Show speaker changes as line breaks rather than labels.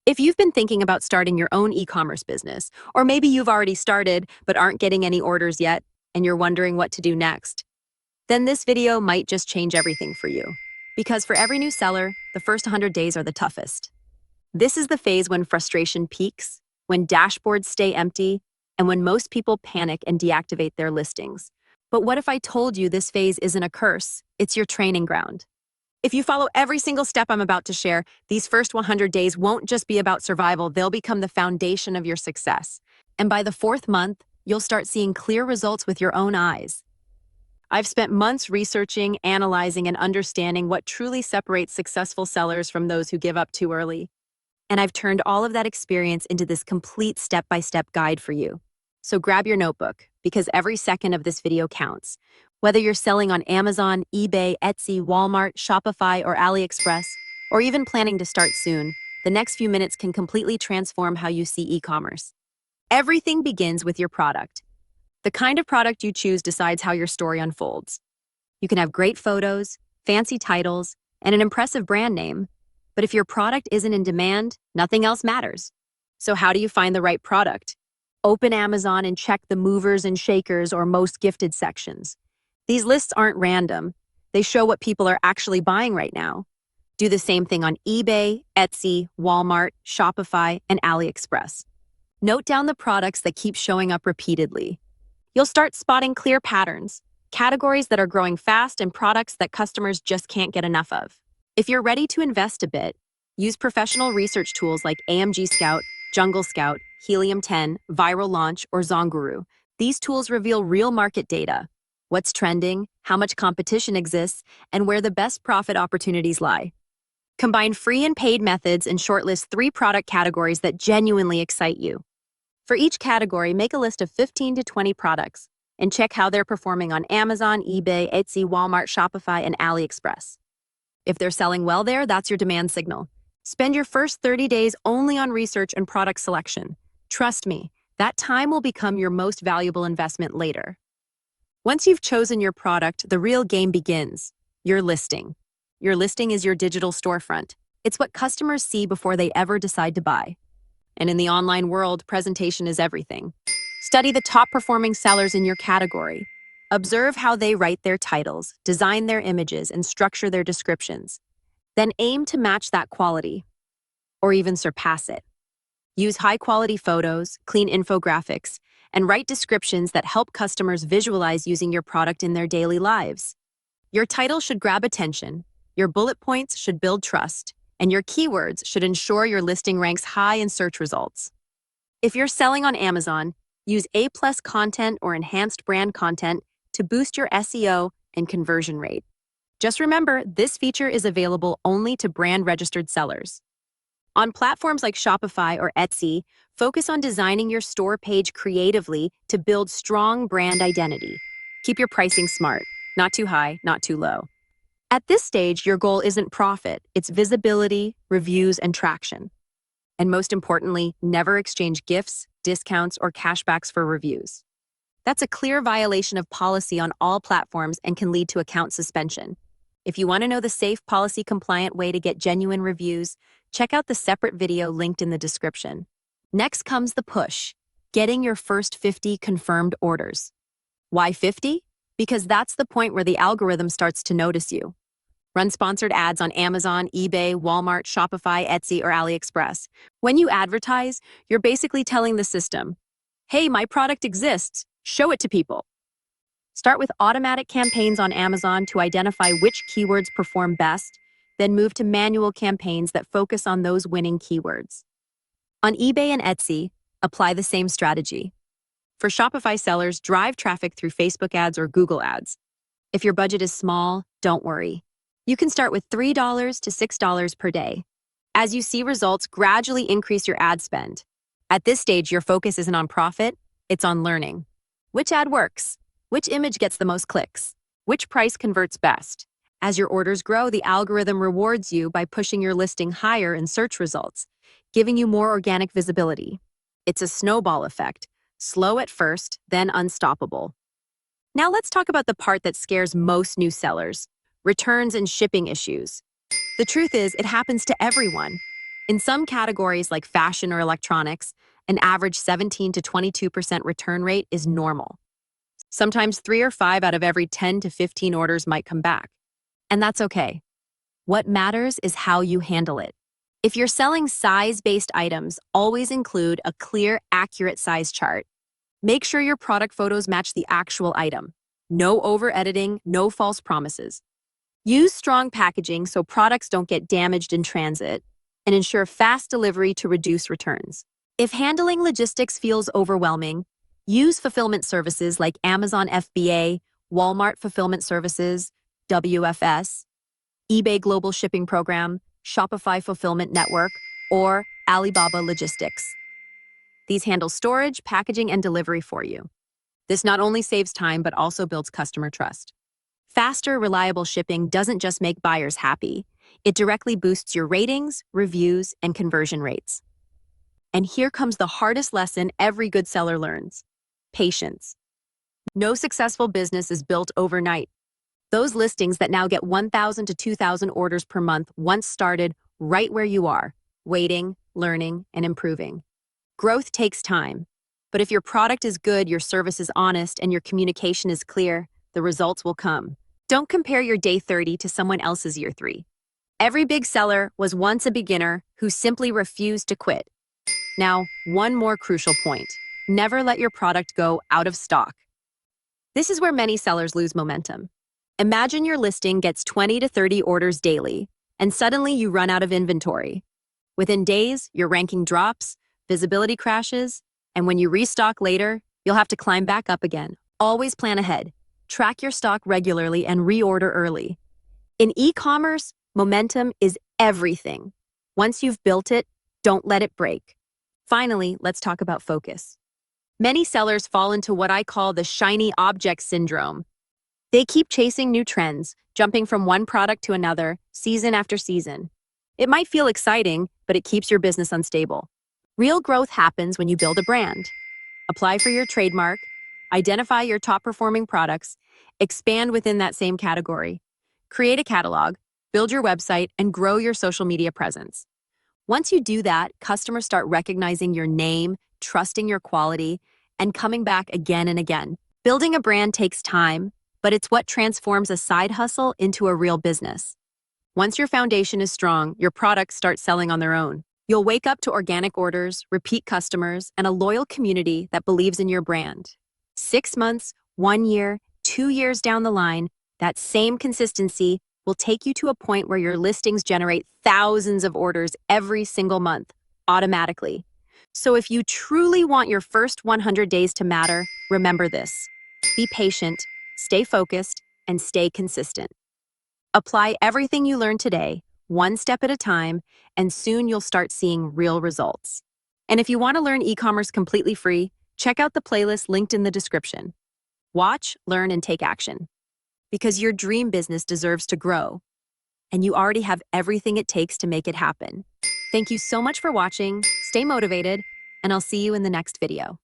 If you've been thinking about starting your own e-commerce business, or maybe you've already started but aren't getting any orders yet, and you're wondering what to do next, then this video might just change everything for you. Because for every new seller, the first 100 days are the toughest. This is the phase when frustration peaks, when dashboards stay empty, and when most people panic and deactivate their listings. But what if I told you this phase isn't a curse, it's your training ground? If you follow every single step I'm about to share, these first 100 days won't just be about survival, they'll become the foundation of your success. And by the fourth month, you'll start seeing clear results with your own eyes. I've spent months researching, analyzing, and understanding what truly separates successful sellers from those who give up too early. And I've turned all of that experience into this complete step-by-step guide for you. So grab your notebook, because every second of this video counts. Whether you're selling on Amazon, eBay, Etsy, Walmart, Shopify, or AliExpress, or even planning to start soon, the next few minutes can completely transform how you see e-commerce. Everything begins with your product. The kind of product you choose decides how your story unfolds. You can have great photos, fancy titles, and an impressive brand name, but if your product isn't in demand, nothing else matters. So how do you find the right product? Open Amazon and check the movers and shakers or most gifted sections. These lists aren't random. They show what people are actually buying right now. Do the same thing on eBay, Etsy, Walmart, Shopify, and AliExpress. Note down the products that keep showing up repeatedly. You'll start spotting clear patterns, categories that are growing fast and products that customers just can't get enough of. If you're ready to invest a bit, use professional research tools like AMG Scout, Jungle Scout, Helium 10, Viral Launch, or Zonguru. These tools reveal real market data, what's trending, how much competition exists, and where the best profit opportunities lie. Combine free and paid methods and shortlist 3 product categories that genuinely excite you. For each category, make a list of 15 to 20 products and check how they're performing on Amazon, eBay, Etsy, Walmart, Shopify, and AliExpress. If they're selling well there, that's your demand signal. Spend your first 30 days only on research and product selection. Trust me, that time will become your most valuable investment later. Once you've chosen your product, the real game begins. Your listing. Your listing is your digital storefront. It's what customers see before they ever decide to buy. And in the online world, presentation is everything. Study the top-performing sellers in your category. Observe how they write their titles, design their images, and structure their descriptions. Then aim to match that quality, or even surpass it. Use high-quality photos, clean infographics, and write descriptions that help customers visualize using your product in their daily lives. Your title should grab attention, your bullet points should build trust, and your keywords should ensure your listing ranks high in search results. If you're selling on Amazon, use A+ content or enhanced brand content to boost your SEO and conversion rate. Just remember, this feature is available only to brand-registered sellers. On platforms like Shopify or Etsy, focus on designing your store page creatively to build strong brand identity. Keep your pricing smart, not too high, not too low. At this stage, your goal isn't profit, it's visibility, reviews, and traction. And most importantly, never exchange gifts, discounts, or cashbacks for reviews. That's a clear violation of policy on all platforms and can lead to account suspension. If you want to know the safe, policy-compliant way to get genuine reviews, check out the separate video linked in the description. Next comes the push, getting your first 50 confirmed orders. Why 50? Because that's the point where the algorithm starts to notice you. Run sponsored ads on Amazon, eBay, Walmart, Shopify, Etsy, or AliExpress. When you advertise, you're basically telling the system, hey, my product exists, show it to people. Start with automatic campaigns on Amazon to identify which keywords perform best, then move to manual campaigns that focus on those winning keywords. On eBay and Etsy, apply the same strategy. For Shopify sellers, drive traffic through Facebook ads or Google ads. If your budget is small, don't worry. You can start with $3 to $6 per day. As you see results, gradually increase your ad spend. At this stage, your focus isn't on profit, it's on learning. Which ad works? Which image gets the most clicks? Which price converts best? As your orders grow, the algorithm rewards you by pushing your listing higher in search results, giving you more organic visibility. It's a snowball effect, slow at first, then unstoppable. Now let's talk about the part that scares most new sellers, returns and shipping issues. The truth is, it happens to everyone. In some categories like fashion or electronics, an average 17 to 22% return rate is normal. Sometimes 3 or 5 out of every 10 to 15 orders might come back. And that's okay. What matters is how you handle it. If you're selling size-based items, always include a clear, accurate size chart. Make sure your product photos match the actual item. No over-editing, no false promises. Use strong packaging so products don't get damaged in transit, and ensure fast delivery to reduce returns. If handling logistics feels overwhelming, use fulfillment services like Amazon FBA, Walmart Fulfillment Services, WFS, eBay Global Shipping Program, Shopify Fulfillment Network, or Alibaba Logistics. These handle storage, packaging, and delivery for you. This not only saves time, but also builds customer trust. Faster, reliable shipping doesn't just make buyers happy. It directly boosts your ratings, reviews, and conversion rates. And here comes the hardest lesson every good seller learns: patience. No successful business is built overnight. Those listings that now get 1,000 to 2,000 orders per month once started right where you are, waiting, learning, and improving. Growth takes time, but if your product is good, your service is honest, and your communication is clear, the results will come. Don't compare your day 30 to someone else's year 3. Every big seller was once a beginner who simply refused to quit. Now, one more crucial point: never let your product go out of stock. This is where many sellers lose momentum. Imagine your listing gets 20 to 30 orders daily, and suddenly you run out of inventory. Within days, your ranking drops, visibility crashes, and when you restock later, you'll have to climb back up again. Always plan ahead. Track your stock regularly and reorder early. In e-commerce, momentum is everything. Once you've built it, don't let it break. Finally, let's talk about focus. Many sellers fall into what I call the shiny object syndrome. They keep chasing new trends, jumping from one product to another, season after season. It might feel exciting, but it keeps your business unstable. Real growth happens when you build a brand. Apply for your trademark, identify your top-performing products, expand within that same category, create a catalog, build your website, and grow your social media presence. Once you do that, customers start recognizing your name, trusting your quality, and coming back again and again. Building a brand takes time, but it's what transforms a side hustle into a real business. Once your foundation is strong, your products start selling on their own. You'll wake up to organic orders, repeat customers, and a loyal community that believes in your brand. 6 months, 1 year, 2 years down the line, that same consistency will take you to a point where your listings generate thousands of orders every single month, automatically. So if you truly want your first 100 days to matter, remember this: be patient, stay focused, and stay consistent. Apply everything you learned today, one step at a time, and soon you'll start seeing real results. And if you want to learn e-commerce completely free, check out the playlist linked in the description. Watch, learn, and take action. Because your dream business deserves to grow, and you already have everything it takes to make it happen. Thank you so much for watching, stay motivated, and I'll see you in the next video.